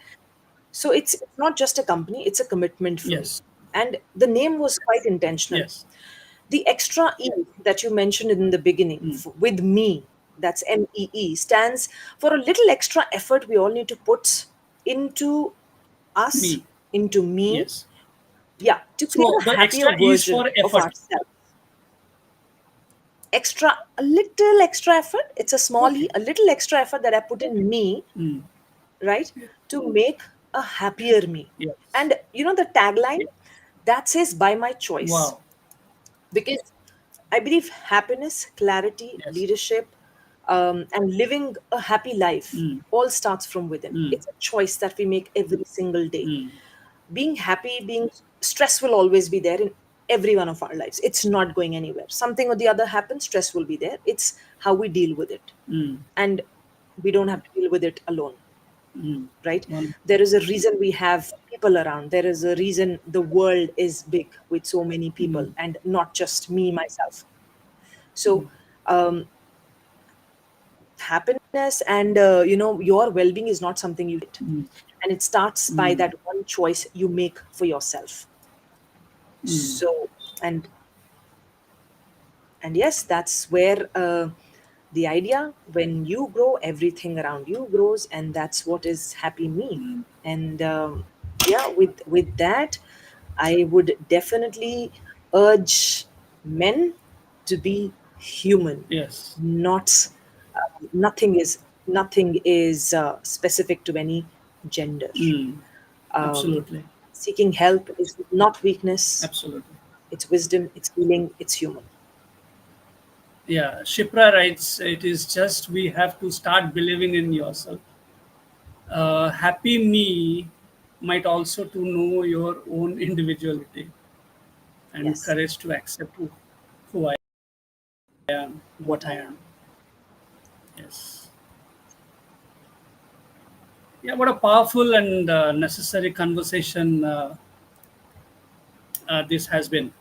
So it's not just a company, it's a commitment for me. yes, And the name was quite intentional. yes, The extra E that you mentioned in the beginning, mm, with me, that's MEE, stands for a little extra effort we all need to put into us, me, into me, yes. yeah, to create So a the happier extra E is version for of effort. ourselves. Extra, a little extra effort, it's a small E, Okay. a little extra effort that I put in me, Mm, right, to make a happier me. yes. And the tagline that says by my choice, Wow. because I believe happiness, clarity, Yes. leadership, and living a happy life Mm, all starts from within. mm, It's a choice that we make every single day. mm, Being happy, being stress will always be there in every one of our lives. It's not going anywhere. Something or the other happens, stress will be there. It's how we deal with it. mm, And we don't have to deal with it alone, mm. right? One. There is a reason we have people around. There is a reason the world is big with so many people Mm, and not just me, myself. So, happiness and your well-being is not something you get, mm, and it starts by mm, that one choice you make for yourself. mm, So, and yes, that's where the idea, when you grow, everything around you grows, and that's what is happy me. mm. And yeah, with that, I would definitely urge men to be human, Yes. not nothing is specific to any gender. Mm. um, Absolutely. Seeking help is not weakness, Absolutely. it's wisdom, it's healing, it's human. Yeah. Shipra writes, it is just we have to start believing in yourself. Happy me might also to know your own individuality and Yes, courage to accept who I am, what what I I am. am. Yes. Yeah, what a powerful and necessary conversation this has been.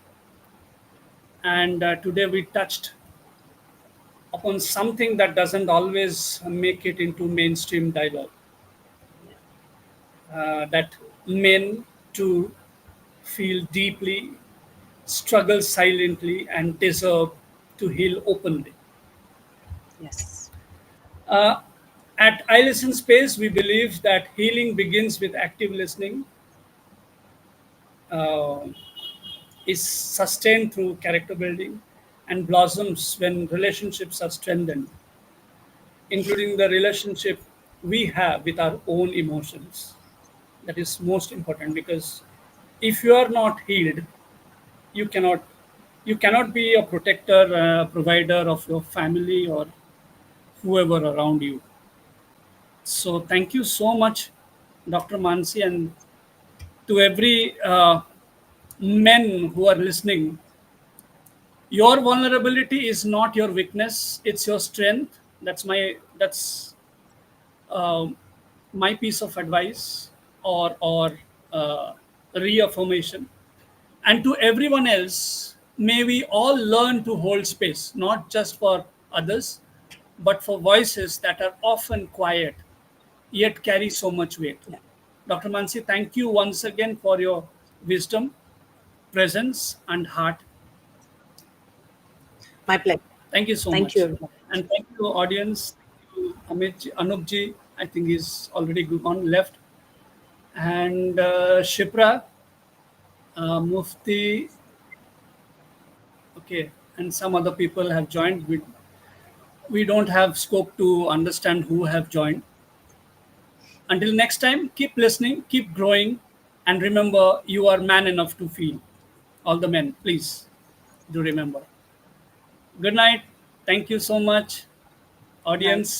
And today we touched upon something that doesn't always make it into mainstream dialogue, that men too feel deeply, struggle silently, and deserve to heal openly. Yes. Uh, at I Listen Space, we believe that healing begins with active listening, uh, is sustained through character building, and blossoms when relationships are strengthened, including the relationship we have with our own emotions. That is most important because if you are not healed, you cannot you cannot be a protector, provider of your family or whoever around you. So thank you so much, Dr. Mansi, and to every men who are listening. Your vulnerability is not your weakness; it's your strength. That's my piece of advice or reaffirmation. And to everyone else, may we all learn to hold space, not just for others, but for voices that are often quiet yet carry so much weight. Yeah. Dr. Mansi, thank you once again for your wisdom, presence, and heart. My pleasure. Thank you so Thank you, much. everyone. And thank you, audience. Thank you, Anupji. I think he's already gone left. And Shipra, Mufti, okay, and some other people have joined. We don't have scope to understand who have joined. Until next time, keep listening, keep growing, and remember you are man enough to feel. All the men, please do remember. Good night. Thank you so much, Night. audience.